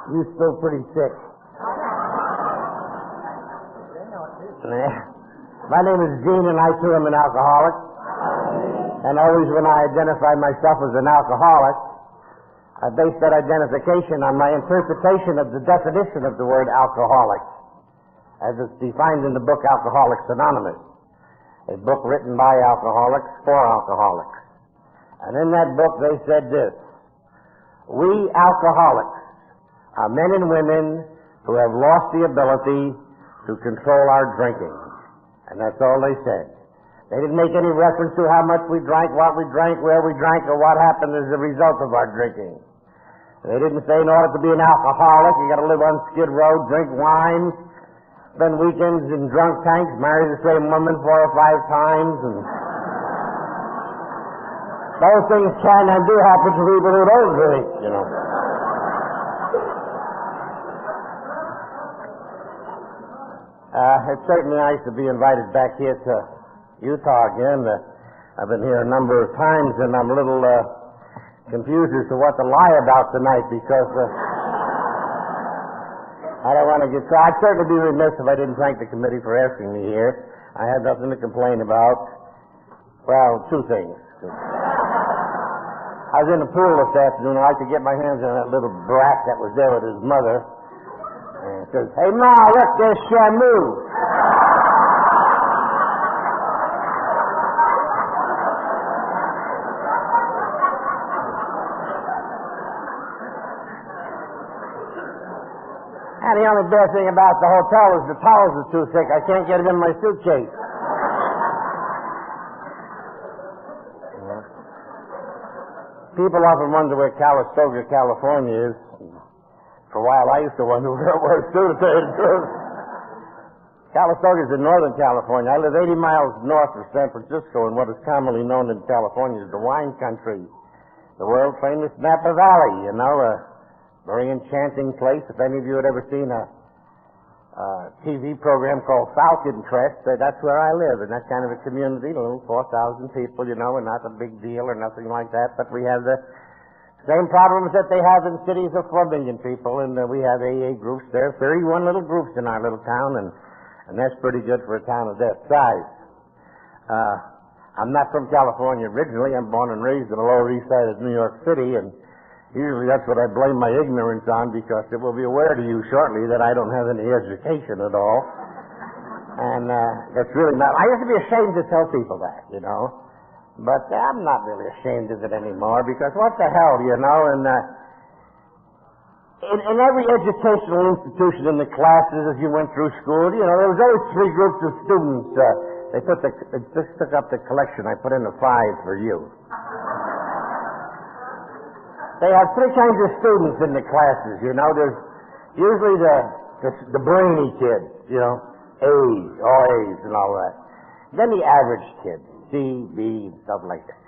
You still pretty sick. My name is Gene, and I too am an alcoholic. And always when I identify myself as an alcoholic, I base that identification on my interpretation of the definition of the word alcoholic, as it's defined in the book Alcoholics Anonymous, a book written by alcoholics for alcoholics. And in that book they said this: we alcoholics are men and women who have lost the ability to control our drinking. And that's all they said. They didn't make any reference to how much we drank, what we drank, where we drank, or what happened as a result of our drinking. They didn't say in order to be an alcoholic, you got to live on Skid Row, drink wine, spend weekends in drunk tanks, marry the same woman 4 or 5 times, and those things can and do happen to people who don't drink, you know. It's certainly nice to be invited back here to Utah again. I've been here a number of times, and I'm a little confused as to what to lie about tonight, because I don't want to get... So I'd certainly be remiss if I didn't thank the committee for asking me here. I had nothing to complain about. Well, 2 things. I was in the pool this afternoon. I like to get my hands on that little brat that was there with his mother. And says, "Hey, Ma, look, there's Shamu." And the only bad thing about the hotel is the towels are too thick. I can't get them in my suitcase. People often wonder where Calistoga, California is. For a while, I used to wonder where it was, too, to tell you the truth. Calistoga is in Northern California. I live 80 miles north of San Francisco in what is commonly known in California as the wine country. The world-famous Napa Valley, you know, a very enchanting place. If any of you had ever seen a TV program called Falcon Crest, that's where I live, in that kind of a community, a little 4,000 people, you know, and not a big deal or nothing like that, but we have the same problems that they have in cities of 4 million people, and we have AA groups there, 31 little groups in our little town, and that's pretty good for a town of that size. I'm not from California originally. I'm born and raised in the Lower East Side of New York City, and usually that's what I blame my ignorance on, because it will be aware to you shortly that I don't have any education at all. And that's really not... I used to be ashamed to tell people that, you know. But I'm not really ashamed of it anymore, because what the hell, you know, and in every educational institution in the classes as you went through school, you know, there was always 3 groups of students. They just took up the collection. I put in a 5 for you. They have 3 kinds of students in the classes, you know. There's usually the brainy kids, you know, A's, all A's and all that. Then the average kids. C, B, stuff like that.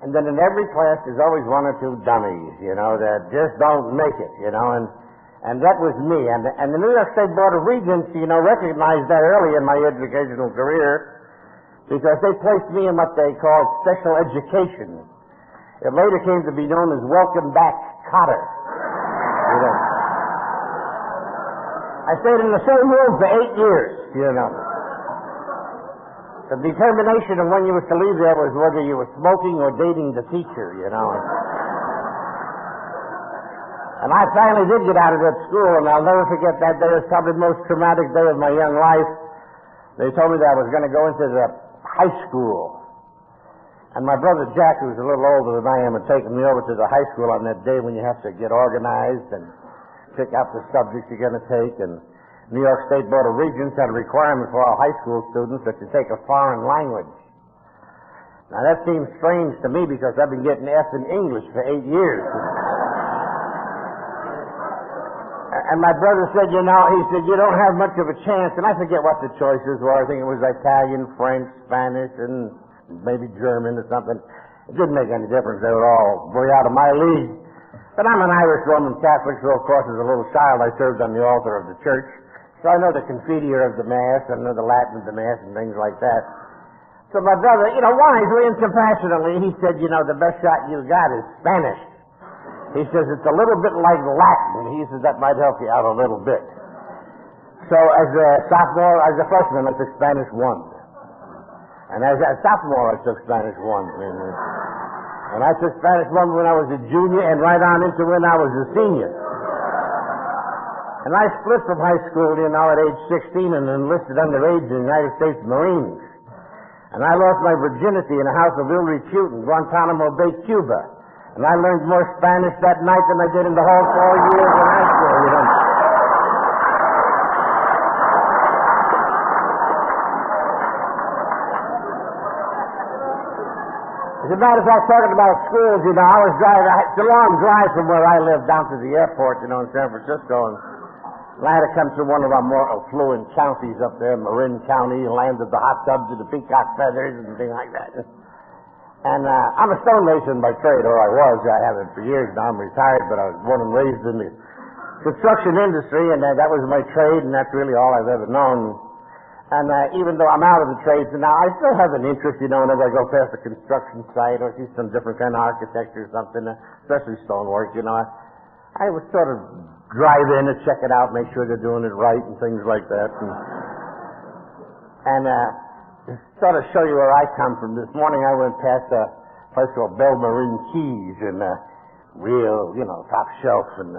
And then in every class there's always 1 or 2 dummies, you know, that just don't make it, you know, and that was me. And the New York State Board of Regents, you know, recognized that early in my educational career, because they placed me in what they called special education. It later came to be known as Welcome Back Cotter. You know. I stayed in the same room for 8 years, you know. The determination of when you was to leave there was whether you were smoking or dating the teacher, you know. And I finally did get out of that school, and I'll never forget that day. It was probably the most traumatic day of my young life. They told me that I was going to go into the high school. And my brother Jack, who's a little older than I am, had taken me over to the high school on that day when you have to get organized and pick out the subjects you're going to take, and New York State Board of Regents had a requirement for all high school students that you take a foreign language. Now, that seems strange to me, because I've been getting F in English for 8 years. And my brother said, you know, he said, you don't have much of a chance. And I forget what the choices were. I think it was Italian, French, Spanish, and maybe German or something. It didn't make any difference. They were all way out of my league. But I'm an Irish Roman Catholic, so of course as a little child I served on the altar of the church. So I know the Confiteor of the Mass, I know the Latin of the Mass and things like that. So my brother, you know, wisely and compassionately, he said, you know, the best shot you got is Spanish. He says, it's a little bit like Latin. He says, that might help you out a little bit. So as a freshman, I took Spanish 1. And as a sophomore, I took Spanish 1. And I took Spanish 1 when I was a junior and right on into when I was a senior. And I split from high school, at age 16 and enlisted underage in the United States Marines. And I lost my virginity in a house of ill repute in Guantanamo Bay, Cuba. And I learned more Spanish that night than I did in the whole 4 years in high school, As a matter of fact, talking about schools, I was driving, it's a long drive from where I live down to the airport, in San Francisco, and I had to come through one of our more affluent counties up there, Marin County, land of the hot tubs and the peacock feathers and things like that. And I'm a stonemason by trade, or I was. I haven't for years now. I'm retired, but I was born and raised in the construction industry, and that was my trade, and that's really all I've ever known. And even though I'm out of the trades now, I still have an interest, whenever I go past a construction site or see some different kind of architecture or something, especially stonework, I would sort of drive in and check it out, make sure they're doing it right and things like that. And sort of show you where I come from. This morning I went past a place called Belmarine Keys, and real, top shelf, and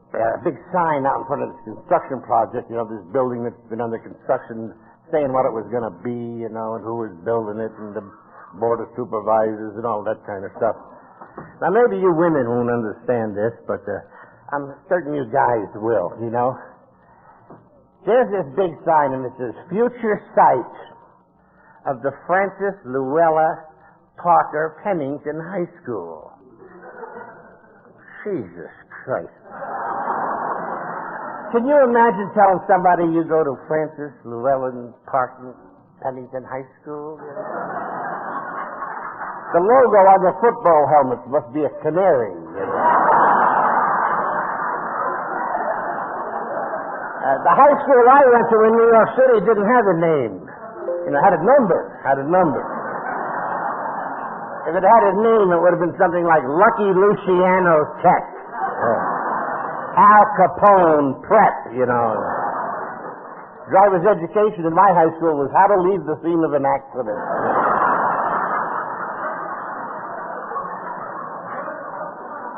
they had a big sign out in front of this construction project, this building that's been under construction, saying what it was going to be, and who was building it, and the board of supervisors, and all that kind of stuff. Now, maybe you women won't understand this, but I'm certain you guys will, There's this big sign, and it says, Future Site of the Francis Luella Parker Pennington High School. Jesus Christ. Can you imagine telling somebody you go to Francis Llewellyn Parker Pennington High School? The logo on the football helmets must be a canary. The high school I went to in New York City didn't have a name. Had a number. If it had a name, it would have been something like Lucky Luciano Tech. Al Capone Prep, Driver's education in my high school was how to leave the scene of an accident.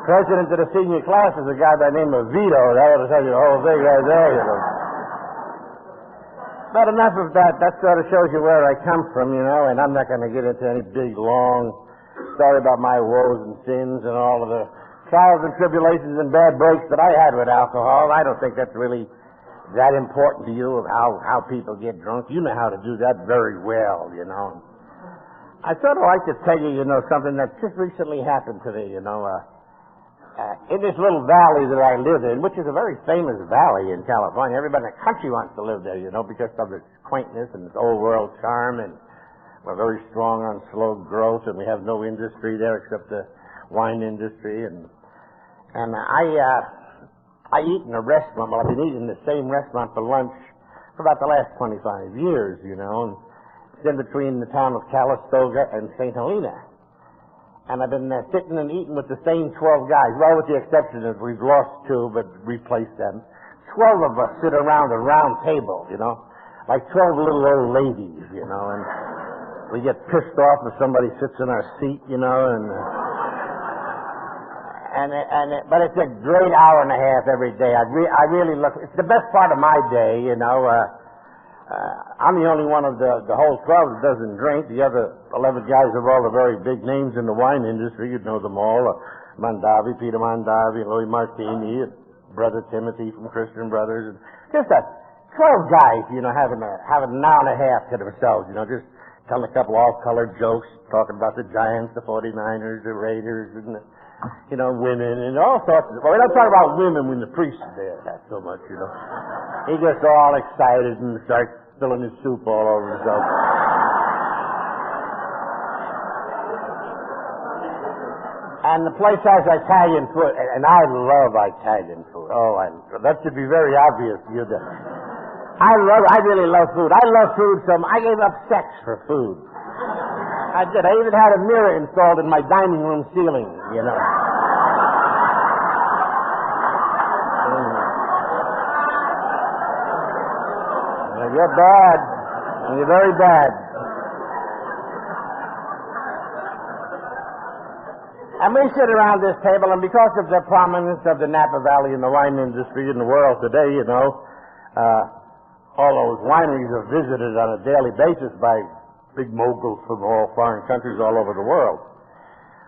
President of the senior class is a guy by the name of Vito. That ought to tell you the whole thing right there, But enough of that. That sort of shows you where I come from, and I'm not going to get into any big, long story about my woes and sins and all of the trials and tribulations and bad breaks that I had with alcohol. I don't think that's really that important to you, of how people get drunk. You know how to do that very well, I sort of like to tell you, something that just recently happened to me, in this little valley that I live in, which is a very famous valley in California. Everybody in the country wants to live there, because of its quaintness and its old world charm, and we're very strong on slow growth, and we have no industry there except the wine industry, and I eat in a restaurant. Well, I've been eating in the same restaurant for lunch for about the last 25 years, and it's in between the town of Calistoga and St. Helena. And I've been sitting and eating with the same 12 guys, well, with the exception of we've lost 2, but replaced them. 12 of us sit around a round table, like 12 little old ladies, and we get pissed off if somebody sits in our seat, but it's a great hour and a half every day. I really look. It's the best part of my day, I'm the only one of the whole 12 that doesn't drink. The other 11 guys are all the very big names in the wine industry. You'd know them all: Mondavi, Peter Mondavi, Louis Martini, Brother Timothy from Christian Brothers. Just 12 guys, having an hour and a half to themselves. Just telling a couple all-colored jokes, talking about the Giants, the 49ers, the Raiders, and women and all sorts of... Well, we don't talk about women when the priest is there, not so much, He gets all excited and starts spilling his soup all over himself. And the place has Italian food, and I love Italian food. That should be very obvious to you. I really love food. I love food I gave up sex for food. I did. I even had a mirror installed in my dining room ceiling, you know. You're bad. You're very bad. And we sit around this table, and because of the prominence of the Napa Valley in the wine industry in the world today, you know, all those wineries are visited on a daily basis by big moguls from all foreign countries all over the world.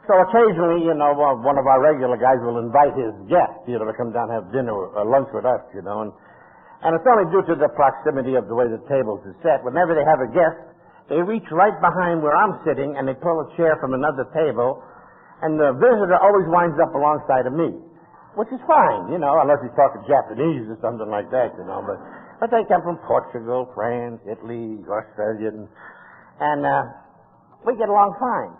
So occasionally, you know, one of our regular guys will invite his guests, you know, to come down and have dinner or lunch with us, you know, and it's only due to the proximity of the way the tables are set. Whenever they have a guest, they reach right behind where I'm sitting, and they pull a chair from another table, and the visitor always winds up alongside of me, which is fine, you know, unless he's talking Japanese or something like that, you know. But they come from Portugal, France, Italy, Australia, and we get along fine.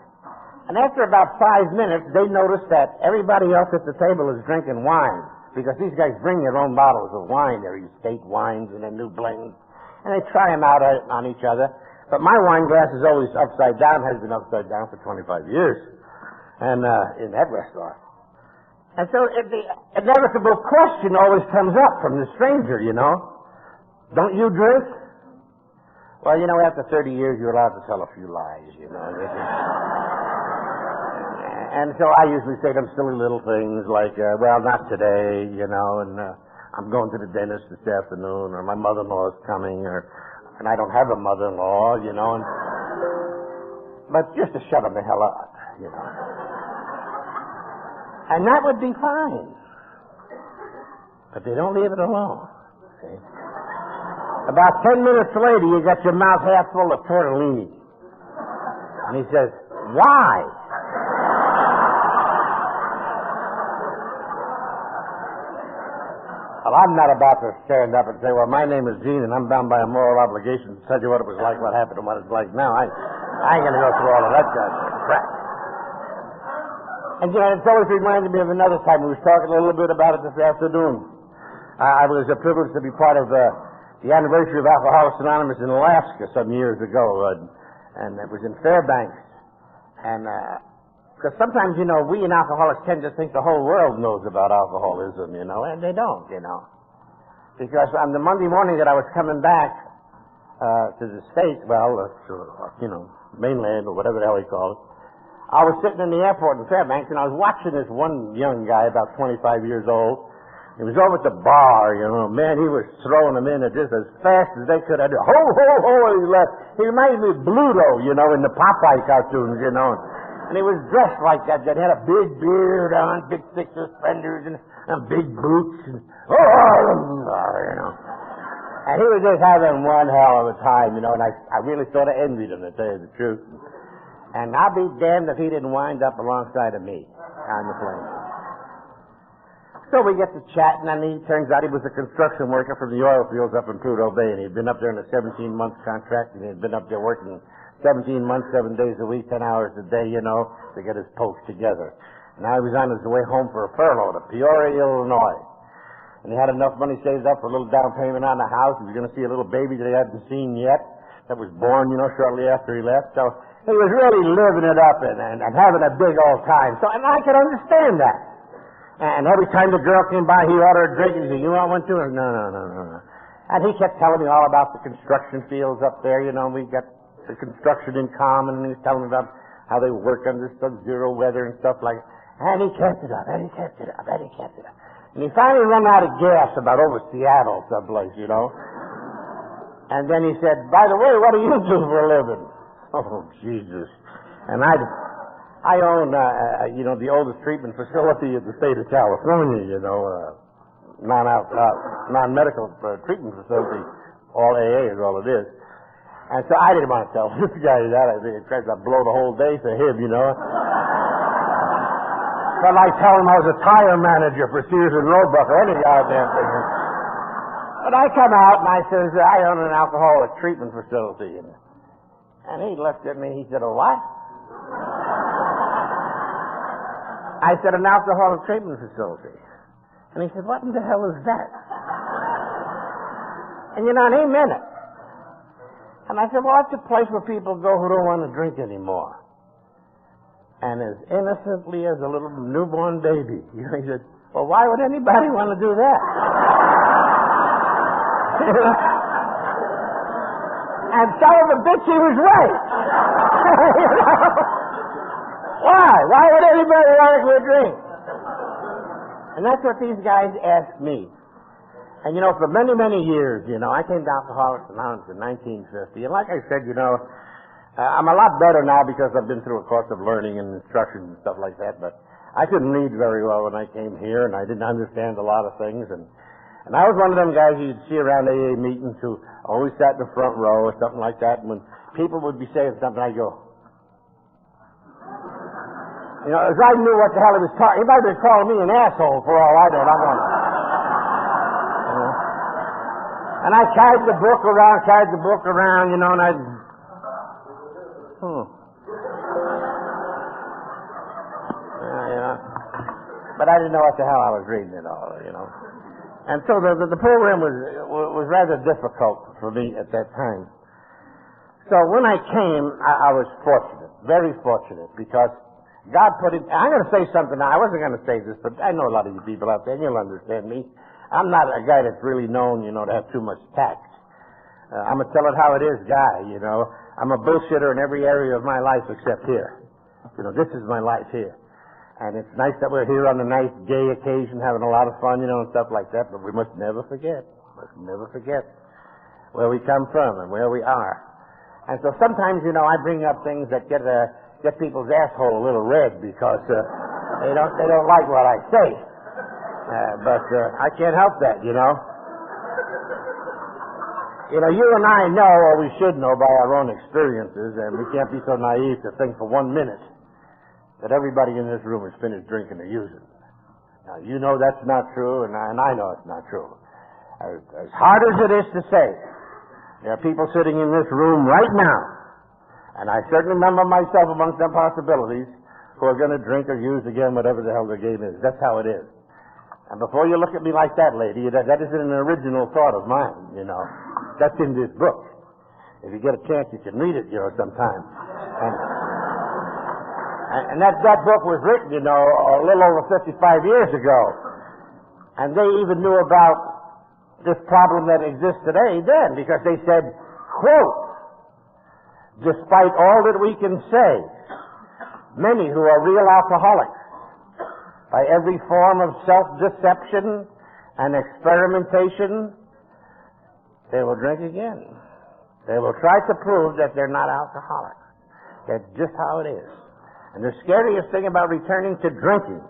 And after about 5 minutes, they notice that everybody else at the table is drinking wine, because these guys bring their own bottles of wine, their estate wines and their new blends, and they try them out on each other. But my wine glass is always upside down, has been upside down for 25 years, and in that restaurant. And so the inevitable question always comes up from the stranger, you know. Don't you drink? Well, you know, after 30 years, you're allowed to tell a few lies, you know. And so I usually say them silly little things like, well, not today, you know, and I'm going to the dentist this afternoon, or my mother-in-law is coming, and I don't have a mother-in-law, you know, but just to shut them the hell up, you know. And that would be fine. But they don't leave it alone, see? About 10 minutes later, you got your mouth half full of tortellini. And he says, why? Well, I'm not about to stand up and say, well, my name is Gene, and I'm bound by a moral obligation to tell you what it was like, what happened, and what it's like now. I ain't going to go through all of that crap. And, you know, it's always reminded me of another time. We was talking a little bit about it this afternoon. I was privileged to be part of the anniversary of Alcoholics Anonymous in Alaska some years ago, and it was in Fairbanks. And because sometimes, you know, we in alcoholics tend to think the whole world knows about alcoholism, you know, and they don't, you know. Because on the Monday morning that I was coming back to the States, you know, mainland or whatever the hell he called it, I was sitting in the airport in Fairbanks, and I was watching this one young guy, about 25 years old. He was over at the bar, you know. Man, he was throwing them in just as fast as they could. Ho, ho, ho, he left. He reminded me of Bluto, you know, in the Popeye cartoons, you know. And he was dressed like that. He had a big beard on, big thick suspenders, and big boots. And, you know. And he was just having one hell of a time, you know, and I really sort of envied him, to tell you the truth. And I'll be damned if he didn't wind up alongside of me on the plane. So we get to chatting, and he turns out he was a construction worker from the oil fields up in Prudhoe Bay, and he'd been up there on a 17-month contract, and he'd been up there working 17 months, 7 days a week, 10 hours a day, you know, to get his post together. And now he was on his way home for a furlough to Peoria, Illinois. And he had enough money saved up for a little down payment on the house. He was going to see a little baby that he hadn't seen yet, that was born, you know, shortly after he left. So he was really living it up and having a big old time. So, and I could understand that. And every time the girl came by, he ordered a drink, and he said, you want one too? And no. And he kept telling me all about the construction fields up there, you know, and we got the construction in common, and he was telling me about how they work under sub-zero weather and stuff like that. And he kept it up, and he kept it up. And he finally ran out of gas about over Seattle someplace, you know. And then he said, by the way, what do you do for a living? Oh, Jesus. And I own, you know, the oldest treatment facility in the state of California, you know, non-medical treatment facility. All AA is all it is. And so I didn't want to tell this guy that. I think it tried to blow the whole day for him, you know. But I tell him I was a tire manager for Sears and Roebuck or any goddamn thing. But I come out and I says, I own an alcoholic treatment facility. And he looked at me, he said, a what? I said, an alcoholic treatment facility. And he said, what in the hell is that? And you know, and he meant it. And I said, well, that's a place where people go who don't want to drink anymore. and as innocently as a little newborn baby. You know, he said, well, why would anybody want to do that? And son of a bitch, he was right. You know? Why? Why would anybody want to go drink? And that's what these guys asked me. And, you know, for many, many years, you know, I came to Alcoholics Anonymous in 1950. And like I said, you know, I'm a lot better now because I've been through a course of learning and instruction and stuff like that. But I couldn't read very well when I came here, and I didn't understand a lot of things. And I was one of them guys you'd see around AA meetings who always sat in the front row or something like that. And when people would be saying something, I'd go, you know, as I knew what the hell he was talking. He might have been calling me an asshole for all I know. I'm going, you know. And I carried the book around, you know, and I'd, you know. But I didn't know what the hell I was reading at all, you know. And so the program was rather difficult for me at that time. So when I came, I was fortunate, very fortunate, because God put it. I'm going to say something now. I wasn't going to say this, but I know a lot of you people out there, and you'll understand me. I'm not a guy that's really known, you know, to have too much tact. I'm a tell it how it is guy, you know. I'm a bullshitter in every area of my life except here. You know, this is my life here. And it's nice that we're here on a nice, gay occasion, having a lot of fun, you know, and stuff like that, but we must never forget where we come from and where we are. And so sometimes, you know, I bring up things that get people's asshole a little red because they don't like what I say. But I can't help that, you know. You know, you and I know, or we should know by our own experiences, and we can't be so naive to think for 1 minute that everybody in this room is finished drinking or using. Now, you know that's not true, and I know it's not true. As hard as it is to say, there are people sitting in this room right now, and I certainly number myself amongst them possibilities, who are going to drink or use again, whatever the hell the game is. That's how it is. And before you look at me like that, lady, that isn't an original thought of mine, you know. That's in this book. If you get a chance, you can read it, you know, sometime. And that book was written, you know, a little over 55 years ago. And they even knew about this problem that exists today then, because they said, quote, despite all that we can say, many who are real alcoholics, by every form of self-deception and experimentation, they will drink again. They will try to prove that they're not alcoholics. That's just how it is. And the scariest thing about returning to drinking,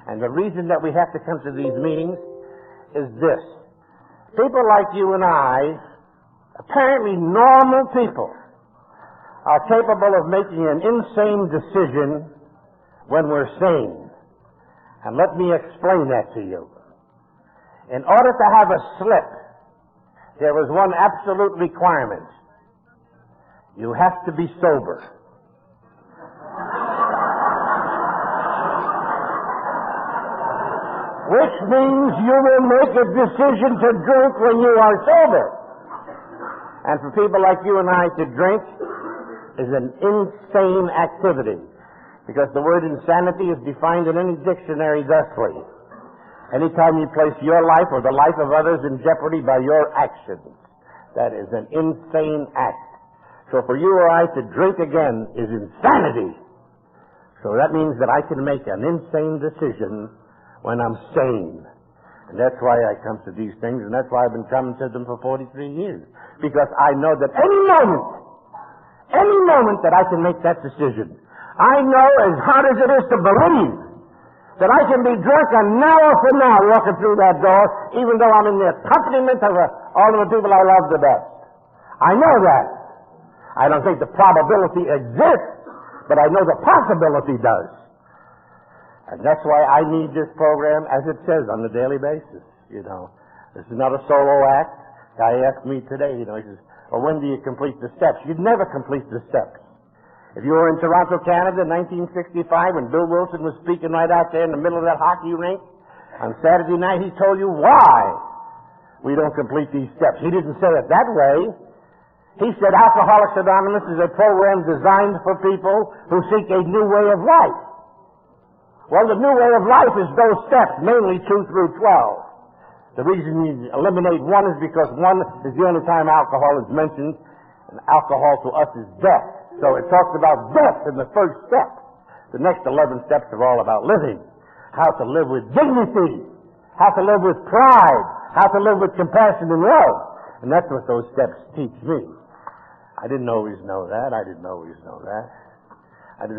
and the reason that we have to come to these meetings is this. People like you and I, apparently normal people, are capable of making an insane decision when we're sane. And let me explain that to you. In order to have a slip, there was one absolute requirement. You have to be sober. Which means you will make a decision to drink when you are sober. And for people like you and I, to drink is an insane activity, because the word insanity is defined in any dictionary thusly: anytime you place your life or the life of others in jeopardy by your actions, that is an insane act. So for you or I to drink again is insanity. So that means that I can make an insane decision when I'm sane. And that's why I come to these things, and that's why I've been coming to them for 43 years. Because I know that any moment that I can make that decision. I know, as hard as it is to believe, that I can be drunk an hour from now walking through that door, even though I'm in the accompaniment of all of the people I love the best. I know that. I don't think the probability exists, but I know the possibility does. And that's why I need this program, as it says, on a daily basis, you know. This is not a solo act. Guy asked me today, you know, he says, well, when do you complete the steps? You'd never complete the steps. If you were in Toronto, Canada in 1965, when Bill Wilson was speaking right out there in the middle of that hockey rink, on Saturday night, he told you why we don't complete these steps. He didn't say it that way. He said Alcoholics Anonymous is a program designed for people who seek a new way of life. Well, the new way of life is those steps, mainly 2 through 12. The reason you eliminate 1 is because 1 is the only time alcohol is mentioned, and alcohol to us is death. So it talks about death in the first step. The next 11 steps are all about living. How to live with dignity, how to live with pride, how to live with compassion and love. And that's what those steps teach me. I didn't always know that. I didn't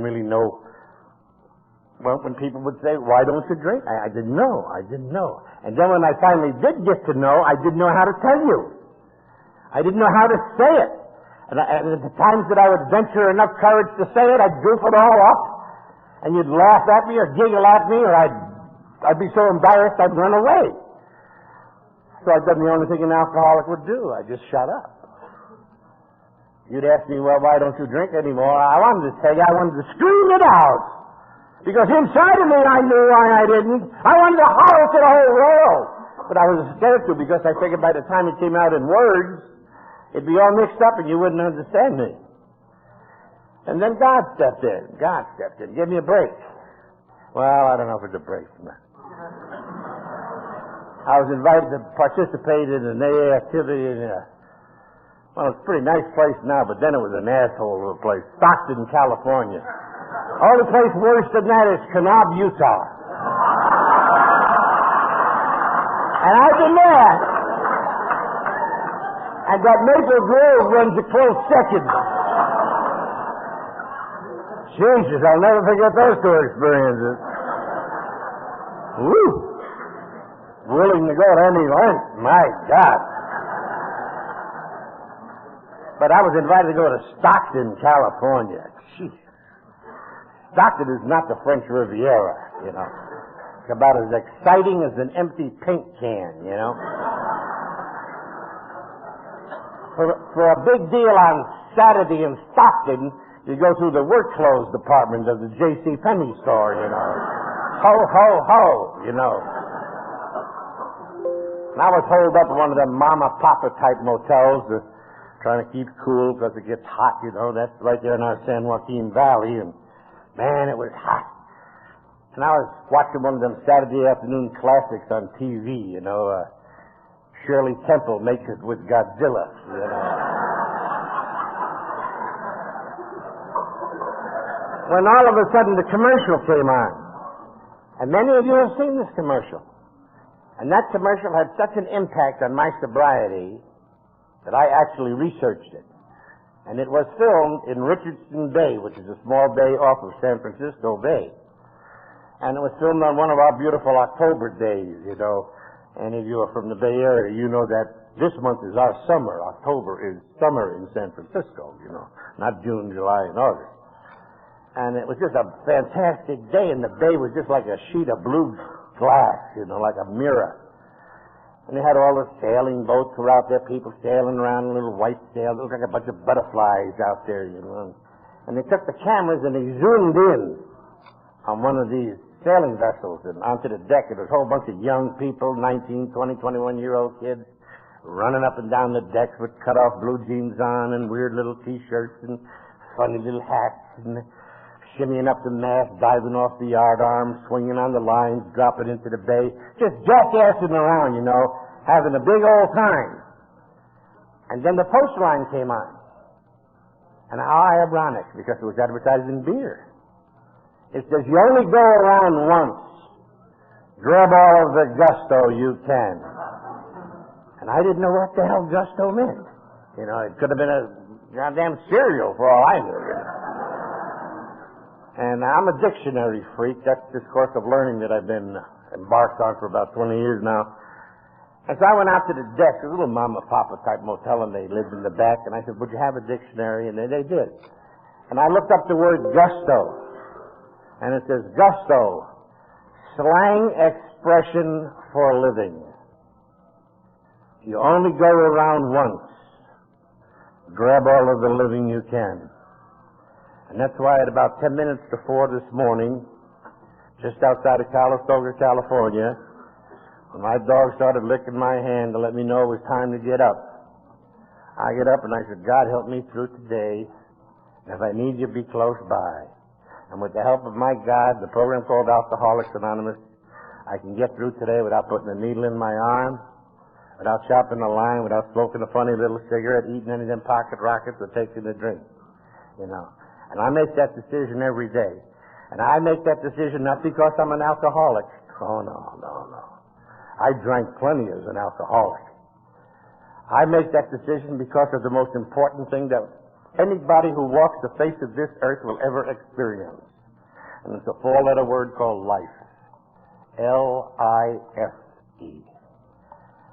really know. Well, when people would say, why don't you drink? I didn't know. And then when I finally did get to know, I didn't know how to tell you. I didn't know how to say it. And at the times that I would venture enough courage to say it, I'd goof it all up. And you'd laugh at me or giggle at me, or I'd be so embarrassed I'd run away. So I'd done the only thing an alcoholic would do. I just shut up. You'd ask me, well, why don't you drink anymore? I wanted to tell you, I wanted to scream it out. Because inside of me, I knew why I didn't. I wanted to holler to the whole world. But I was scared to, because I figured by the time it came out in words, it'd be all mixed up and you wouldn't understand me. And then God stepped in. Give me a break. Well, I don't know if it's a break. I was invited to participate in an AA activity in well, it's a pretty nice place now, but then it was an asshole of a place. Stockton, California. Only place worse than that is Kanab, Utah. And I've been there. And that Maple Grove runs a close second. Jesus, I'll never forget those 2 experiences. Woo! Willing to go to any length. My God. But I was invited to go to Stockton, California. Jeez. Stockton is not the French Riviera, you know. It's about as exciting as an empty paint can, you know. For a big deal on Saturday in Stockton, you go through the work clothes department of the J.C. Penney store, you know. Ho, ho, ho, you know. And I was holed up in one of them mama-papa type motels, trying to keep cool because it gets hot, you know. That's right there in our San Joaquin Valley, and man, it was hot. And I was watching one of them Saturday afternoon classics on TV, you know. Shirley Temple makes it with Godzilla, you know. When all of a sudden the commercial came on. And many of you have seen this commercial. And that commercial had such an impact on my sobriety that I actually researched it. And it was filmed in Richardson Bay, which is a small bay off of San Francisco Bay. And it was filmed on one of our beautiful October days, you know. Any of you are from the Bay Area, you know that this month is our summer. October is summer in San Francisco, you know, not June, July, and August. And it was just a fantastic day, and the bay was just like a sheet of blue glass, you know, like a mirror. And they had all the sailing boats were out there, people sailing around in little white sails. It looked like a bunch of butterflies out there, you know. And they took the cameras and they zoomed in on one of these sailing vessels and onto the deck, and there was a whole bunch of young people, 19, 20, 21-year-old kids, running up and down the decks with cut-off blue jeans on and weird little T-shirts and funny little hats and shimmying up the mast, diving off the yardarm, swinging on the lines, dropping into the bay, just jackassing around, you know, having a big old time. And then the post line came on. And how ironic, because it was advertising beer. It says, you only go around once. Grab all of the gusto you can. And I didn't know what the hell gusto meant. You know, it could have been a goddamn cereal for all I knew. And I'm a dictionary freak. That's this course of learning that I've been embarked on for about 20 years now. And so I went out to the deck, a little mama-papa type motel, and they lived in the back. And I said, would you have a dictionary? And they did. And I looked up the word gusto. And it says, gusto, slang expression for living. You only go around once. Grab all of the living you can. And that's why at about 10 minutes to 4 this morning, just outside of Calistoga, California, when my dog started licking my hand to let me know it was time to get up, I get up and I said, God, help me through today. If I need you, be close by. And with the help of my God, the program called Alcoholics Anonymous, I can get through today without putting a needle in my arm, without chopping a line, without smoking a funny little cigarette, eating any of them pocket rockets, or taking a drink. You know. And I make that decision every day. And I make that decision not because I'm an alcoholic. Oh, no. I drank plenty as an alcoholic. I make that decision because of the most important thing that anybody who walks the face of this earth will ever experience. And it's a four-letter word called life. L-I-F-E.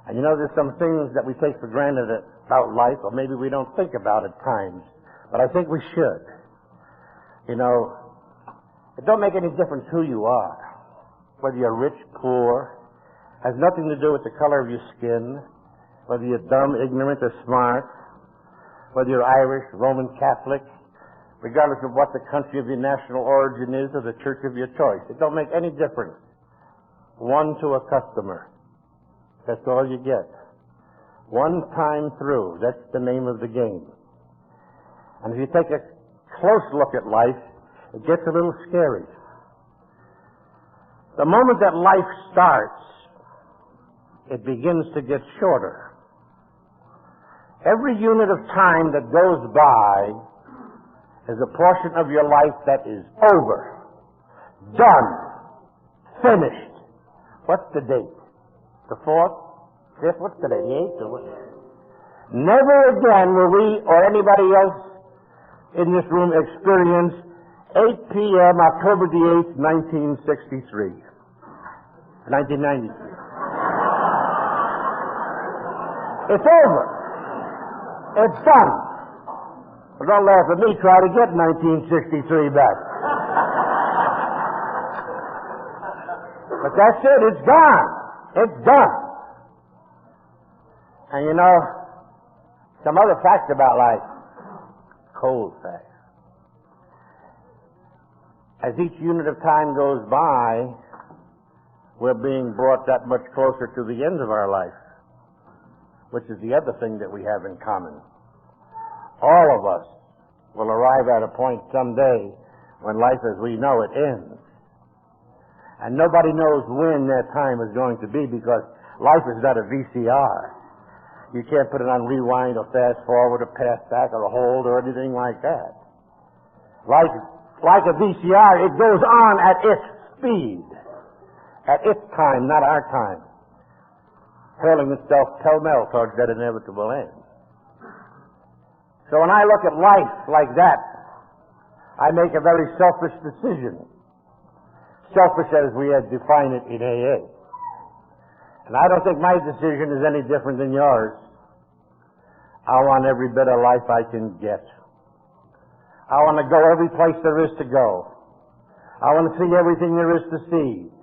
And you know, there's some things that we take for granted about life, or maybe we don't think about at times, but I think we should. You know, it don't make any difference who you are. Whether you're rich, poor, has nothing to do with the color of your skin, whether you're dumb, ignorant, or smart, whether you're Irish, Roman Catholic, regardless of what the country of your national origin is or the church of your choice. It don't make any difference. One to a customer. That's all you get. One time through. That's the name of the game. And if you take a close look at life, it gets a little scary. The moment that life starts, it begins to get shorter. Every unit of time that goes by is a portion of your life that is over, done, finished. What's the date? The 4th? 5th? What's today? The 8th? Or what? Never again will we or anybody else in this room experience 8 p.m. October the 8th, 1963. 1993. It's over. It's done. Well, don't laugh at me. Try to get 1963 back. But that's it. It's gone. It's done. And you know, some other facts about life. Cold facts. As each unit of time goes by, we're being brought that much closer to the end of our life, which is the other thing that we have in common. All of us will arrive at a point someday when life as we know it ends. And nobody knows when that time is going to be, because life is not a VCR. You can't put it on rewind or fast forward or pass back or a hold or anything like that. Life, like a VCR, it goes on at its speed, at its time, not our time, hurling itself pell-mell towards that inevitable end. So when I look at life like that, I make a very selfish decision. Selfish as we had defined it in AA. And I don't think my decision is any different than yours. I want every bit of life I can get. I want to go every place there is to go. I want to see everything there is to see.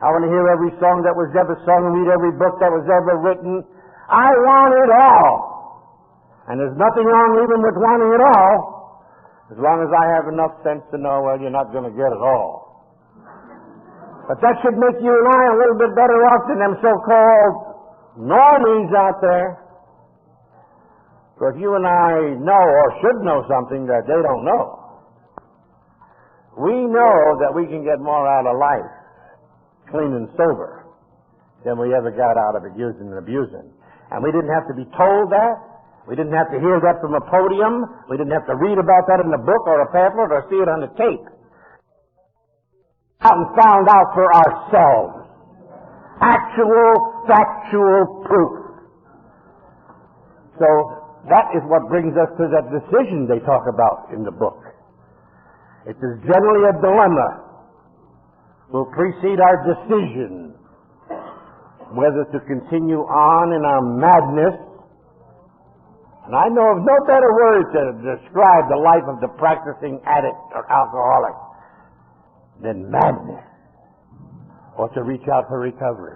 I want to hear every song that was ever sung, read every book that was ever written. I want it all. And there's nothing wrong even with wanting it all, as long as I have enough sense to know, well, you're not going to get it all. But that should make you and I a little bit better off than them so-called normies out there. Because you and I know, or should know, something that they don't know. We know that we can get more out of life, clean and sober, than we ever got out of it using and abusing. And we didn't have to be told that. We didn't have to hear that from a podium. We didn't have to read about that in a book or a pamphlet or see it on the tape. Out and found out for ourselves. Actual, factual proof. So that is what brings us to that decision they talk about in the book. It is generally a dilemma. Will precede our decision whether to continue on in our madness. And I know of no better word to describe the life of the practicing addict or alcoholic than madness, or to reach out for recovery.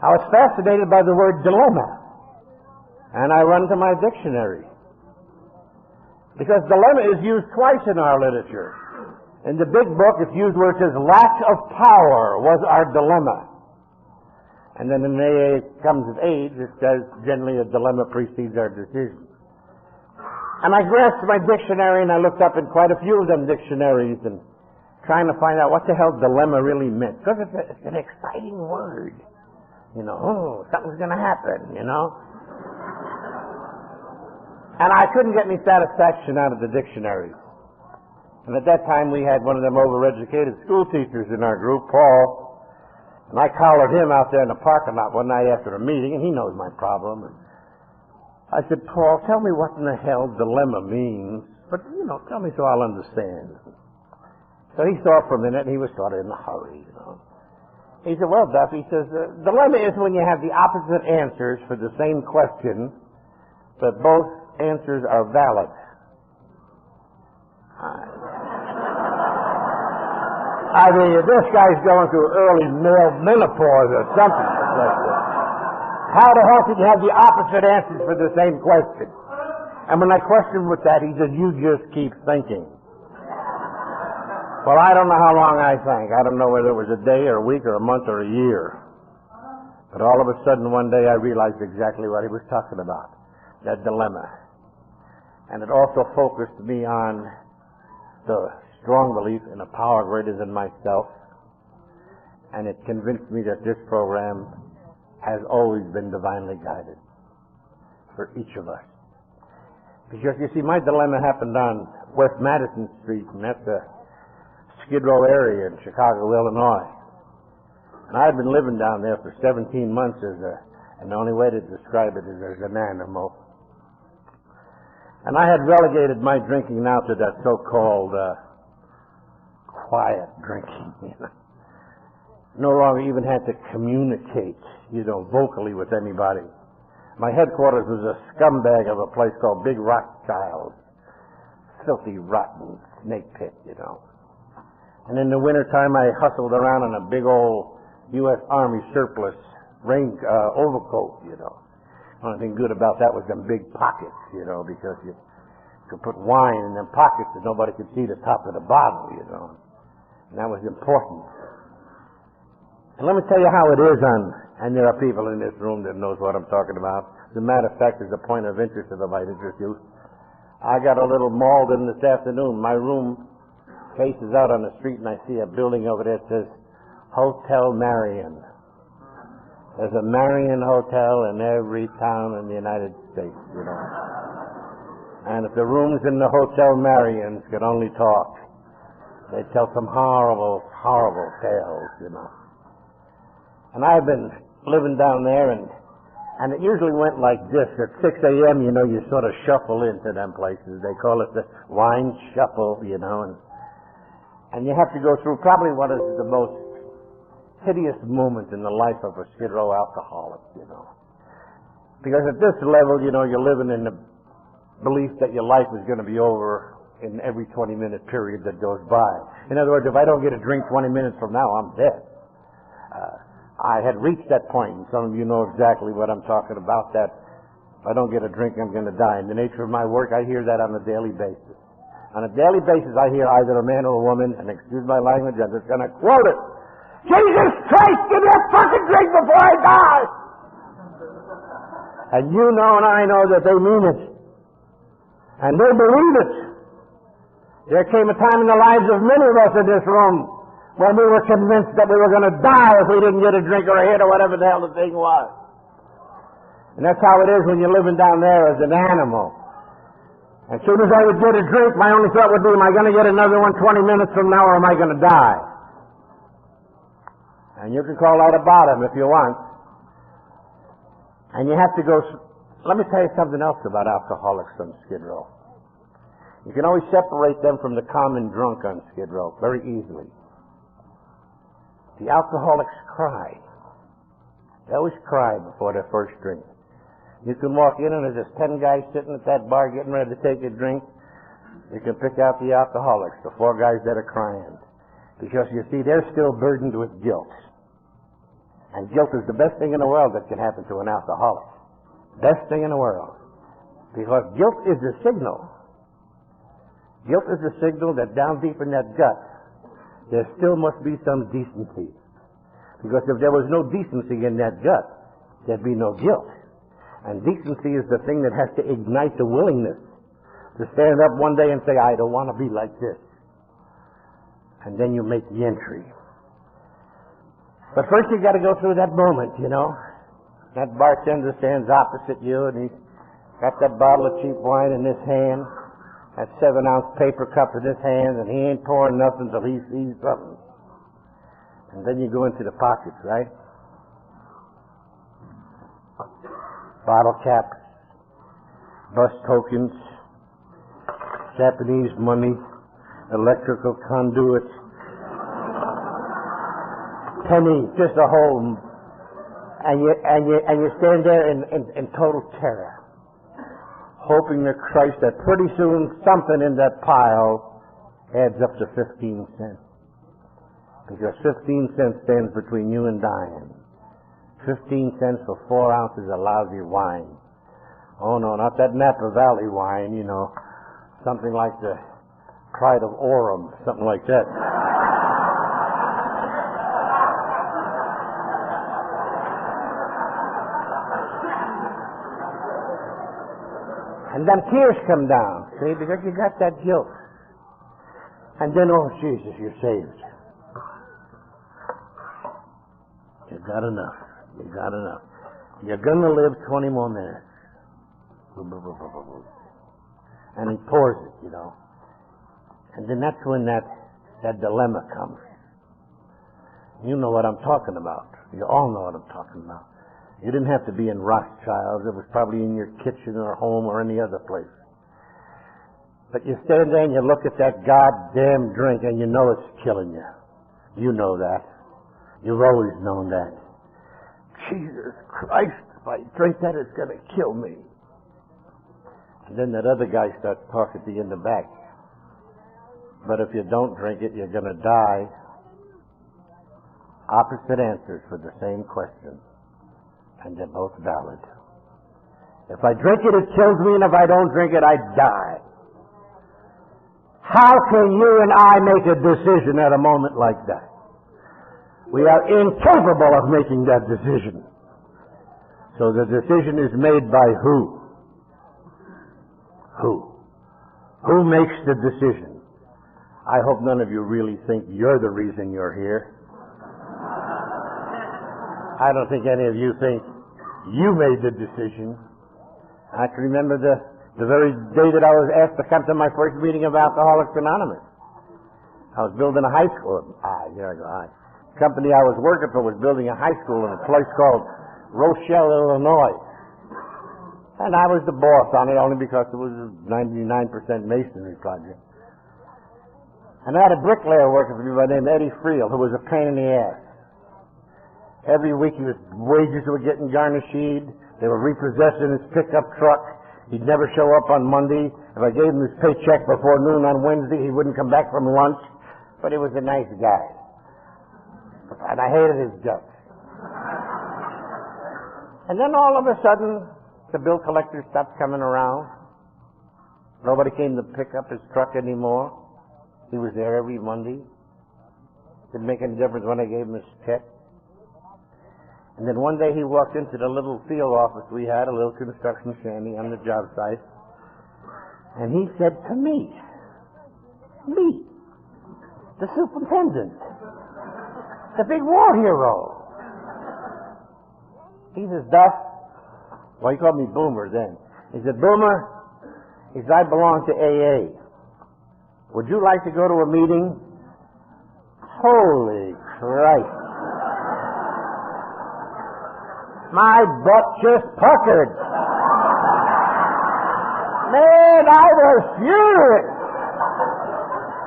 I was fascinated by the word dilemma, and I run to my dictionary, because dilemma is used twice in our literature. In the big book, it's used where it says lack of power was our dilemma. And then in AA comes of age, it says generally a dilemma precedes our decision. And I grasped my dictionary and I looked up in quite a few of them dictionaries and trying to find out what the hell dilemma really meant. Because it's an exciting word. You know, oh, something's going to happen, you know. And I couldn't get any satisfaction out of the dictionaries. And at that time we had one of them overeducated school teachers in our group, Paul. And I collared him out there in the parking lot one night after a meeting, and he knows my problem. And I said, Paul, tell me what in the hell dilemma means. But, you know, tell me so I'll understand. So he thought for a minute, and he was sort of in a hurry, you know. He said, well, Duffy, he says, dilemma is when you have the opposite answers for the same question, but both answers are valid. I mean, this guy's going through early male menopause or something like this. How the hell can you have the opposite answers for the same question? And when I questioned with that, he said, you just keep thinking. Well, I don't know how long I think. I don't know whether it was a day or a week or a month or a year. But all of a sudden, one day, I realized exactly what he was talking about, that dilemma. And it also focused me on the strong belief in a power greater than myself, and it convinced me that this program has always been divinely guided for each of us. Because, you see, my dilemma happened on West Madison Street, and that's the Skid Row area in Chicago, Illinois. And I had been living down there for 17 months and the only way to describe it is as an animal. And I had relegated my drinking now to that so-called quiet drinking, you know. No longer even had to communicate, you know, vocally with anybody. My headquarters was a scumbag of a place called Big Rothschild. Filthy, rotten snake pit, you know. And in the wintertime, I hustled around in a big old U.S. Army surplus overcoat, you know. The only thing good about that was them big pockets, you know, because you could put wine in them pockets and nobody could see the top of the bottle, you know. And that was important. And let me tell you how it is and there are people in this room that knows what I'm talking about. As a matter of fact, there's a point of interest that I might interest you. I got a little mauled in this afternoon. My room faces out on the street and I see a building over there that says Hotel Marion. There's a Marion Hotel in every town in the United States, you know. And if the rooms in the Hotel Marion could only talk, they'd tell some horrible, horrible tales, you know. And I've been living down there, and it usually went like this. At 6 a.m., you know, you sort of shuffle into them places. They call it the wine shuffle, you know. And you have to go through probably what is the most hideous moment in the life of a Skid Row alcoholic, you know. Because at this level, you know, you're living in the belief that your life is going to be over in every 20-minute period that goes by. In other words, if I don't get a drink 20 minutes from now, I'm dead. I had reached that point, and some of you know exactly what I'm talking about, that if I don't get a drink, I'm going to die. In the nature of my work, I hear that on a daily basis. On a daily basis, I hear either a man or a woman, and excuse my language, I'm just going to quote it. Jesus Christ, give me a fucking drink before I die! And you know and I know that they mean it. And they believe it. There came a time in the lives of many of us in this room when we were convinced that we were going to die if we didn't get a drink or a hit or whatever the hell the thing was. And that's how it is when you're living down there as an animal. As soon as I would get a drink, my only thought would be, am I going to get another one 20 minutes from now or am I going to die? And you can call that a bottom if you want. And you have to go... Let me tell you something else about alcoholics on Skid Row. You can always separate them from the common drunk on Skid Row very easily. The alcoholics cry. They always cry before their first drink. You can walk in and there's just 10 guys sitting at that bar getting ready to take a drink. You can pick out the alcoholics, the 4 guys that are crying. Because you see, they're still burdened with guilt. And guilt is the best thing in the world that can happen to an alcoholic. Best thing in the world. Because guilt is the signal. Guilt is the signal that down deep in that gut, there still must be some decency. Because if there was no decency in that gut, there'd be no guilt. And decency is the thing that has to ignite the willingness to stand up one day and say, I don't want to be like this. And then you make the entry. But first you got to go through that moment, you know. That bartender stands opposite you and he's got that bottle of cheap wine in his hand, that 7-ounce paper cup in his hand, and he ain't pouring nothing till he sees something. And then you go into the pockets, right? Bottle caps, bus tokens, Japanese money, electrical conduits, pennies, just a whole, and you stand there in total terror, hoping to Christ that pretty soon something in that pile adds up to 15 cents. Because 15 cents stands between you and dying. 15 cents for 4 ounces of lousy wine. Oh no, not that Napa Valley wine, you know. Something like the Pride of Orem, something like that. And then tears come down, see, because you got that guilt. And then, oh Jesus, you're saved. You got enough. You got enough. You're going to live 20 more minutes. And he pours it, you know. And then that's when that dilemma comes. You know what I'm talking about. You all know what I'm talking about. You didn't have to be in Rothschild's. It was probably in your kitchen or home or any other place. But you stand there and you look at that goddamn drink and you know it's killing you. You know that. You've always known that. Jesus Christ, if I drink that, it's going to kill me. And then that other guy starts talking to you in the back. But if you don't drink it, you're going to die. Opposite answers for the same question. And they're both valid. If I drink it, it kills me, and if I don't drink it, I die. How can you and I make a decision at a moment like that? We are incapable of making that decision. So the decision is made by who? Who? Who makes the decision? I hope none of you really think you're the reason you're here. I don't think any of you think you made the decision. I can remember the very day that I was asked to come to my first meeting of Alcoholics Anonymous. I was building a high school. The company I was working for was building a high school in a place called Rochelle, Illinois. And I was the boss on it only because it was a 99% masonry project. And I had a bricklayer working for me by the name of Eddie Friel, who was a pain in the ass. Every week his wages were getting garnished. They were repossessed in his pickup truck. He'd never show up on Monday. If I gave him his paycheck before noon on Wednesday, he wouldn't come back from lunch. But he was a nice guy. And I hated his guts. And then all of a sudden, the bill collector stopped coming around. Nobody came to pick up his truck anymore. He was there every Monday. Didn't make any difference when I gave him his check. And then one day he walked into the little field office we had, a little construction shanty on the job site, and he said to me, the superintendent, the big war hero. He says, Duff, well, he called me Boomer then. He said, Boomer, he said, I belong to AA. Would you like to go to a meeting? Holy Christ. My butt just puckered. Man, I was furious.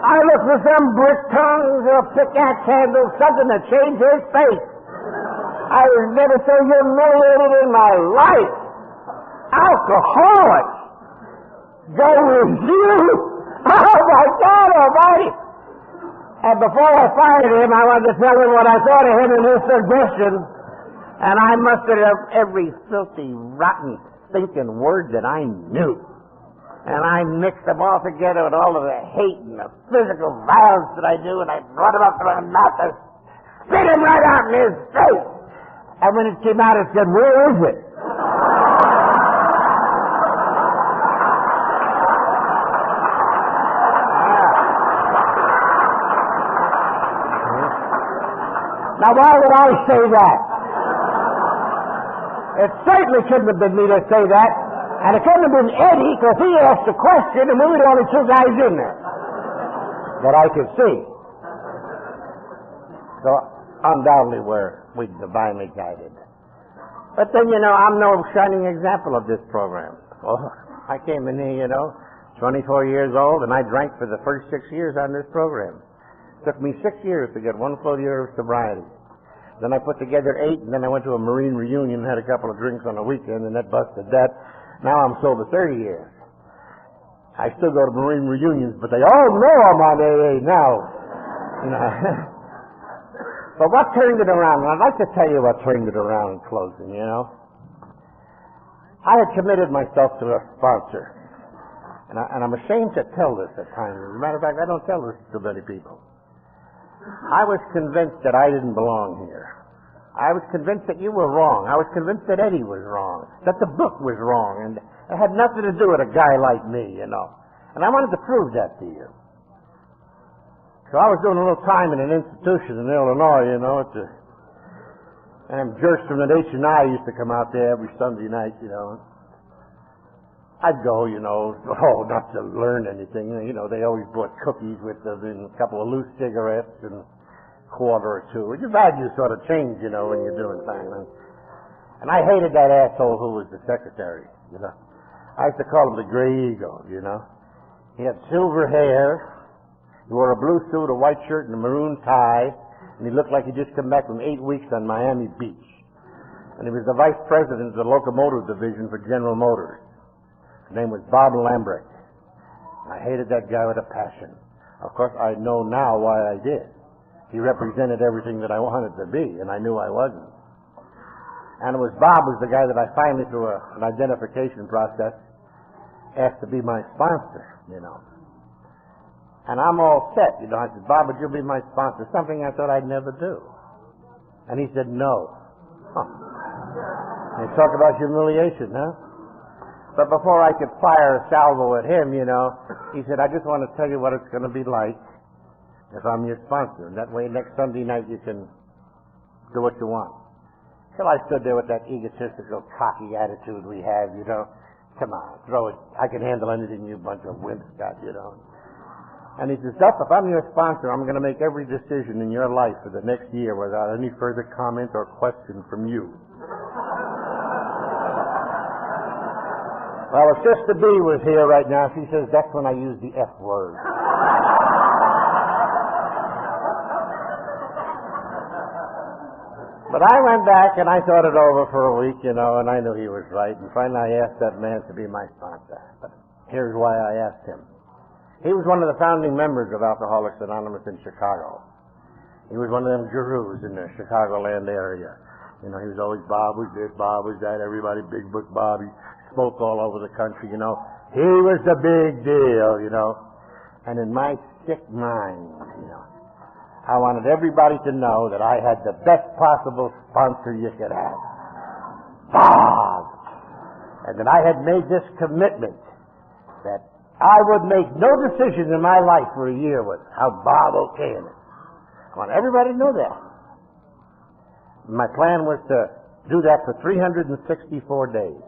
I looked for some brick tongues or pickaxe handles, something to change his face. I was never so humiliated in my life. Alcoholic. Go with you. Oh my God Almighty. And before I fired him, I wanted to tell him what I thought of him and his suggestion. And I mustered up every filthy, rotten, stinking word that I knew. And I mixed them all together with all of the hate and the physical violence that I do, and I brought them up to my mouth as spit him right out in his face. And when it came out, it said, "Where is it?" Now, why would I say that? It certainly couldn't have been me to say that. And it couldn't have been Eddie, because he asked the question, and we were the only two guys in there that I could see. So, undoubtedly, we divinely guided. But then, I'm no shining example of this program. Well, I came in here, 24 years old, and I drank for the first 6 years on this program. It took me 6 years to get one full year of sobriety. Then I put together 8, and then I went to a Marine reunion and had a couple of drinks on the weekend, and that busted that. Now I'm sober 30 years. I still go to Marine reunions, but they all know I'm on AA now. But what turned it around? And I'd like to tell you what turned it around in closing, I had committed myself to a sponsor. And I'm ashamed to tell this at times. As a matter of fact, I don't tell this to many people. I was convinced that I didn't belong here. I was convinced that you were wrong. I was convinced that Eddie was wrong, that the book was wrong, and it had nothing to do with a guy like me, And I wanted to prove that to you. So I was doing a little time in an institution in Illinois, and jerks from the Nation used to come out there every Sunday night, I'd go, not to learn anything. They always brought cookies with them and a couple of loose cigarettes and a quarter or two. Your values sort of change, when you're doing things. And I hated that asshole who was the secretary, I used to call him the Gray Eagle, He had silver hair. He wore a blue suit, a white shirt, and a maroon tie. And he looked like he'd just come back from 8 weeks on Miami Beach. And he was the vice president of the locomotive division for General Motors. His name was Bob Lambert. I hated that guy with a passion. Of course, I know now why I did. He represented everything that I wanted to be, and I knew I wasn't. And it was Bob was the guy that I finally, through an identification process, asked to be my sponsor, And I'm all set, I said, "Bob, would you be my sponsor?" Something I thought I'd never do. And he said, "No." And talk about humiliation, huh? But before I could fire a salvo at him, he said, "I just want to tell you what it's going to be like if I'm your sponsor. And that way next Sunday night you can do what you want." So I stood there with that egotistical, cocky attitude we have, Come on, throw it. I can handle anything you bunch of wimps got, And he says, "Duff, if I'm your sponsor, I'm going to make every decision in your life for the next year without any further comment or question from you." Well, if Sister B was here right now, she says that's when I use the F word. But I went back and I thought it over for a week, and I knew he was right. And finally I asked that man to be my sponsor. But here's why I asked him. He was one of the founding members of Alcoholics Anonymous in Chicago. He was one of them gurus in the Chicagoland area. He was always, Bob was this, Bob was that, everybody, Big Book Bob. He spoke all over the country, He was the big deal, And in my sick mind, I wanted everybody to know that I had the best possible sponsor you could have. Bob! And that I had made this commitment that I would make no decision in my life for a year without Bob okaying it. I want everybody to know that. My plan was to do that for 364 days.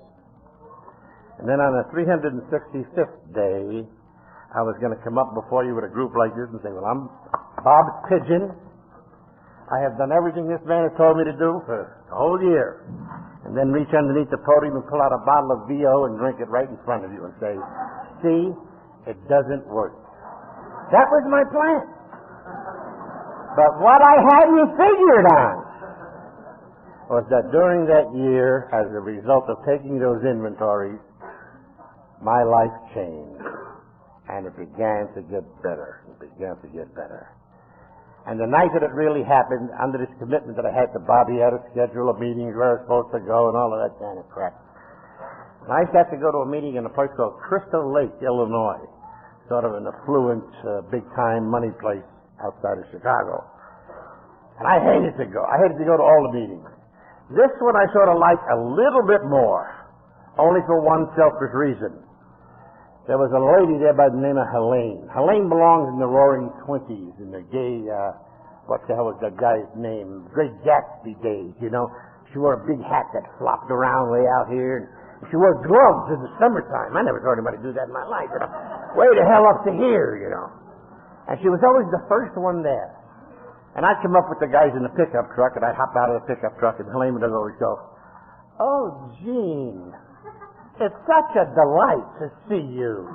And then on the 365th day, I was going to come up before you with a group like this and say, "Well, I'm Bob's Pigeon. I have done everything this man has told me to do for a whole year." And then reach underneath the podium and pull out a bottle of VO and drink it right in front of you and say, "See, it doesn't work." That was my plan. But what I hadn't figured on was that during that year, as a result of taking those inventories, my life changed. And it began to get better. And the night that it really happened, under this commitment that I had to Bobby, I had to schedule a meeting where I was supposed to go and all of that kind of crap. And I had to go to a meeting in a place called Crystal Lake, Illinois, sort of an affluent, big-time money place outside of Chicago. And I hated to go. I hated to go to all the meetings. This one I sort of liked a little bit more, only for one selfish reason. There was a lady there by the name of Helene. Helene belongs in the Roaring Twenties, in the gay, what the hell was that guy's name? Great Gatsby days, you know. She wore a big hat that flopped around way out here, and she wore gloves in the summertime. I never saw anybody do that in my life. You know? Way the hell up to here, you know. And she was always the first one there. And I'd come up with the guys in the pickup truck, and I'd hop out of the pickup truck, and Helene would always go, "Oh, Gene, it's such a delight to see you."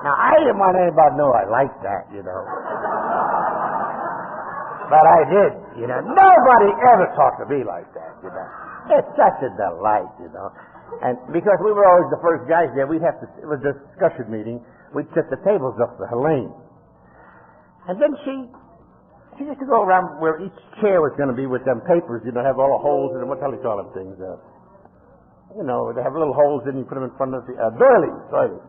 Now, I didn't want anybody to know I liked that, you know. But I did, you know. Nobody ever talked to me like that, you know. It's such a delight, you know. And because we were always the first guys there, we'd have to, it was a discussion meeting, we'd set the tables up for Helene. And then she used to go around where each chair was going to be with them papers, you know, have all the holes in them. What the hell do you call them things? You know, they have little holes in, you put them in front of the doilies.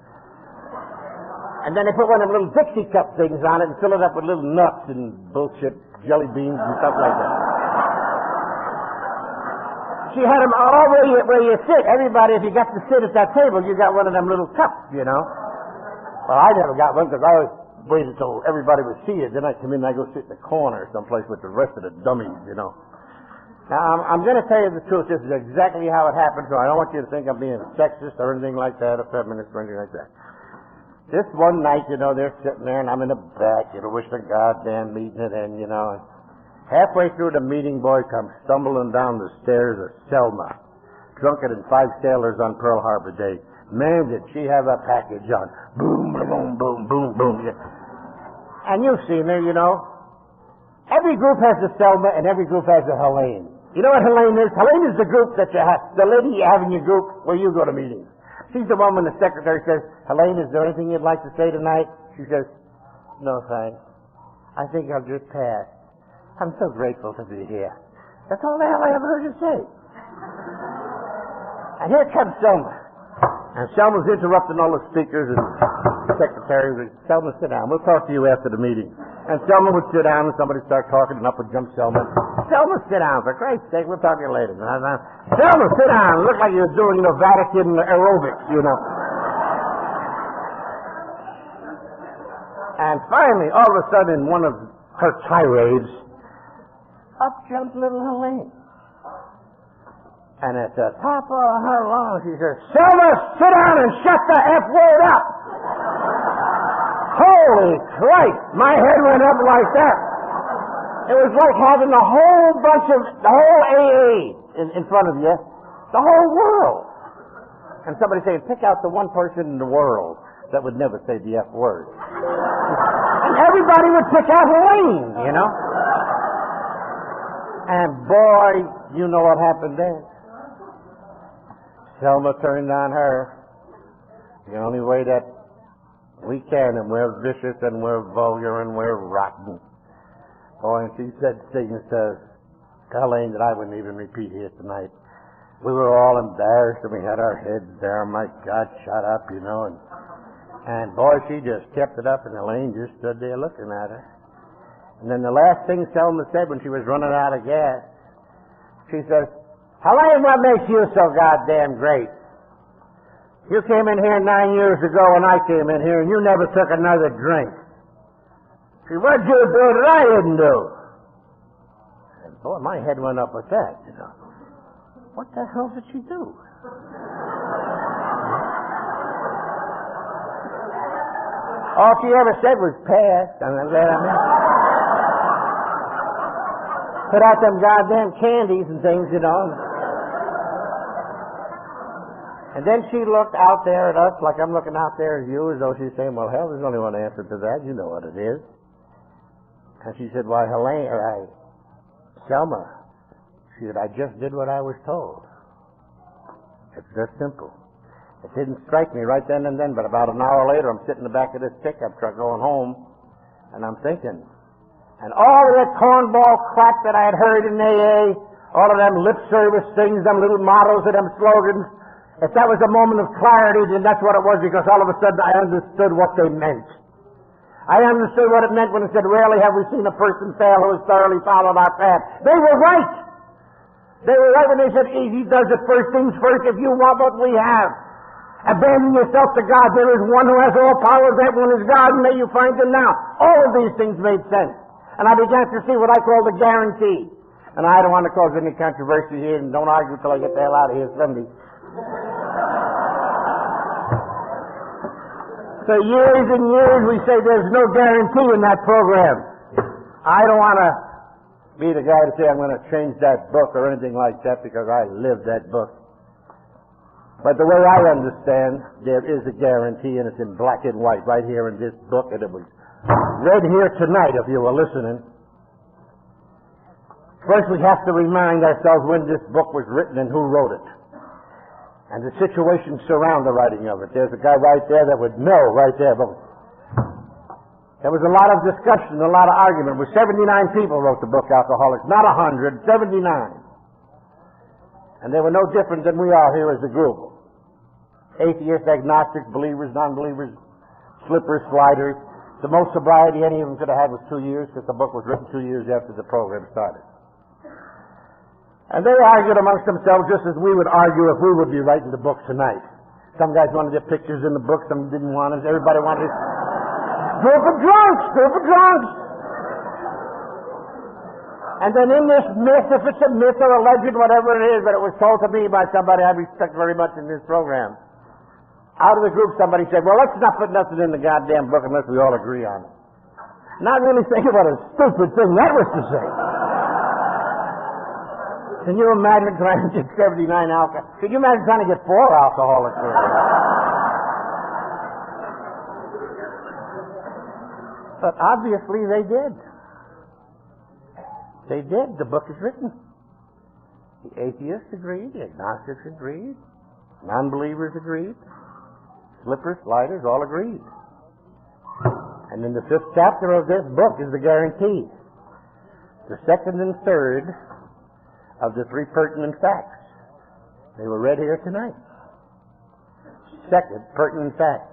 And then they put one of them little Dixie cup things on it and fill it up with little nuts and bullshit, jelly beans and stuff like that. She had them all where you sit. Everybody, if you got to sit at that table, you got one of them little cups, you know. Well, I never got one because I always waited till everybody was seated. Then I'd come in and I'd go sit in the corner someplace with the rest of the dummies, you know. Now, I'm going to tell you the truth. This is exactly how it happened, so I don't want you to think I'm being sexist or anything like that, or feminist or anything like that. This one night, you know, they're sitting there, and I'm in the back, you know, wish the goddamn meeting it in, you know. Halfway through the meeting, boy comes stumbling down the stairs of Selma, drunker than 5 sailors on Pearl Harbor Day. Man, did she have a package on. Boom, boom, boom, boom, boom. And you've seen her, you know. Every group has a Selma, and every group has a Helene. You know what Helene is? Helene is the group that you have, the lady you have in your group where you go to meetings. She's the one when the secretary says, "Helene, is there anything you'd like to say tonight?" She says, "No, thanks. I think I'll just pass. I'm so grateful to be here." That's all the hell I ever heard her say. And here comes Selma. And Selma's interrupting all the speakers and the secretary would, "Selma, sit down. We'll talk to you after the meeting." And Selma would sit down and somebody would start talking and up would jump Selma. "Selma, sit down. For Christ's sake, we'll talk to you later." "Selma, sit down." It looked like you were doing, you know, Vatican aerobics, you know. And finally, all of a sudden, in one of her tirades, up jumped little Helene. And at the top of her lungs, she says, "Selma, sit down and shut the F word up." Holy Christ! My head went up like that. It was like having the whole AA in front of you, the whole world. And somebody saying, pick out the one person in the world that would never say the F word. And everybody would pick out Helene, you know. And boy, you know what happened then. Selma turned on her the only way that we can, and we're vicious and we're vulgar and we're rotten. Boy, and she said things to Helene that I wouldn't even repeat here tonight. We were all embarrassed and we had our heads down. My God, shut up, you know. And boy, she just kept it up, and Helene just stood there looking at her. And then the last thing Selma said when she was running out of gas, she says, "Helene, what makes you so goddamn great? You came in here 9 years ago when I came in here, and you never took another drink. See, what'd you do that I didn't do?" And boy, my head went up with that, you know. What the hell did she do? All she ever said was pass. Put out them goddamn candies and things, you know. And then she looked out there at us like I'm looking out there at you, as though she's saying, "Well, hell, there's only one answer to that. You know what it is." And she said, "Why, Helene, Selma," she said, "I just did what I was told. It's just simple." It didn't strike me right then and then, but about an hour later, I'm sitting in the back of this pickup truck going home, and I'm thinking, and all of that cornball crap that I had heard in AA, all of them lip service things, them little mottos and them slogans, if that was a moment of clarity, then that's what it was, because all of a sudden I understood what they meant. I understood what it meant when it said, rarely have we seen a person fail who has thoroughly followed our path. They were right. They were right when they said, easy does it, first things first. If you want what we have, abandon yourself to God. There is one who has all power. That one is God, and may you find him now. All of these things made sense. And I began to see what I call the guarantee. And I don't want to cause any controversy here, and don't argue till I get the hell out of here Sunday. For years and years we say there's no guarantee in that program. I don't want to be the guy to say I'm going to change that book or anything like that, because I lived that book. But the way I understand, there is a guarantee, and it's in black and white right here in this book, and it was read here tonight if you were listening. First we have to remind ourselves when this book was written and who wrote it, and the situations surround the writing of it. There's a guy right there that would know right there, but there was a lot of discussion, a lot of argument. It was 79 people wrote the book, Alcoholics, not 100, 79. And they were no different than we are here as a group. Atheists, agnostics, believers, non-believers, slippers, sliders. The most sobriety any of them could have had was 2 years, because the book was written 2 years after the program started. And they argued amongst themselves just as we would argue if we would be writing the book tonight. Some guys wanted their pictures in the book, some didn't want it. Everybody wanted it. Group of drunks. And then in this myth, if it's a myth or a legend, whatever it is, but it was told to me by somebody I respect very much in this program, out of the group somebody said, well, let's not put nothing in the goddamn book unless we all agree on it. Not really thinking what a stupid thing that was to say. Can you imagine trying to get 79 alcohol? Could you imagine trying to get 4 alcoholics? But obviously they did. They did. The book is written. The atheists agreed. The agnostics agreed. Non-believers agreed. Slippers, sliders, all agreed. And in the 5th chapter of this book is the guarantee. The 2nd and 3rd of the 3 pertinent facts. They were read here tonight. 2nd pertinent fact.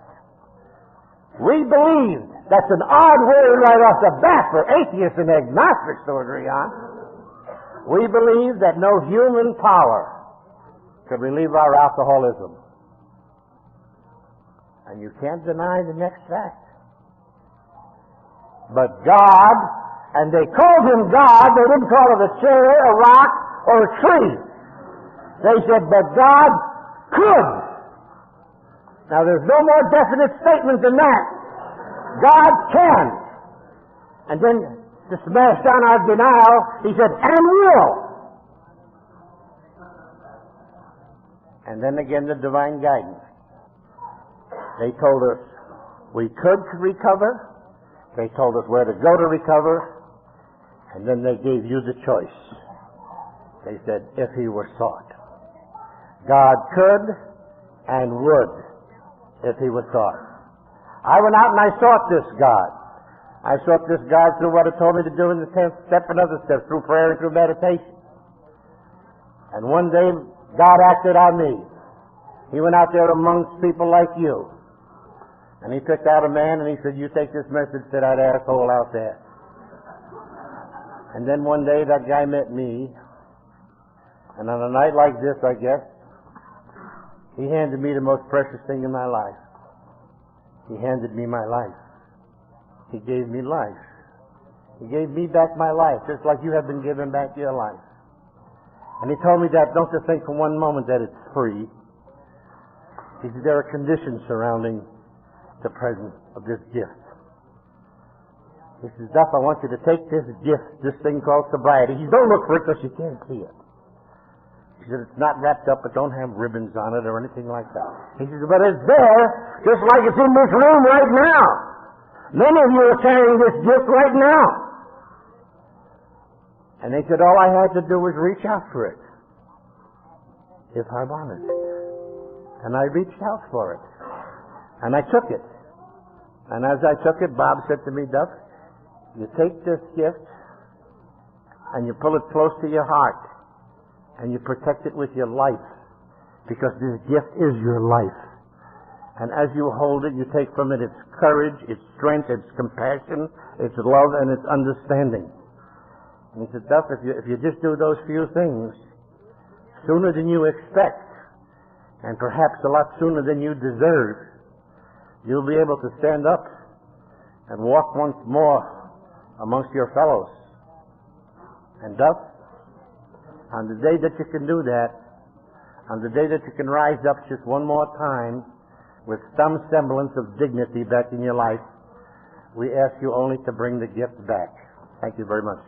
We believe, that's an odd word right off the bat for atheists and agnostics to agree on. We believe that no human power could relieve our alcoholism. And you can't deny the next fact. But God, and they called him God, they didn't call it a chair, a rock, or a tree. They said, but God could. Now there's no more definite statement than that. God can. And then to smash down our denial, he said, and will. And then again the divine guidance. They told us we could recover. They told us where to go to recover. And then they gave you the choice. They said, if he were sought. God could and would if he was sought. I went out and I sought this God. I sought this God through what he told me to do in the 10th step and other steps, through prayer and through meditation. And one day, God acted on me. He went out there amongst people like you. And he picked out a man and he said, you take this message to that asshole out there. And then one day that guy met me. And on a night like this, I guess, he handed me the most precious thing in my life. He handed me my life. He gave me life. He gave me back my life, just like you have been given back your life. And he told me that, don't you think for one moment that it's free. He said, there are conditions surrounding the presence of this gift. He says, Duff, I want you to take this gift, this thing called sobriety. He said, don't look for it because you can't see it. He said, it's not wrapped up, it don't have ribbons on it or anything like that. He says, but it's there, just like it's in this room right now. Many of you are carrying this gift right now. And they said, all I had to do was reach out for it, if I wanted it. And I reached out for it. And I took it. And as I took it, Bob said to me, Duff, you take this gift and you pull it close to your heart and you protect it with your life, because this gift is your life. And as you hold it, you take from it its courage, its strength, its compassion, its love, and its understanding. And he said, Duff, if you just do those few things, sooner than you expect, and perhaps a lot sooner than you deserve, you'll be able to stand up and walk once more amongst your fellows. And Duff, on the day that you can do that, on the day that you can rise up just one more time with some semblance of dignity back in your life, we ask you only to bring the gift back. Thank you very much.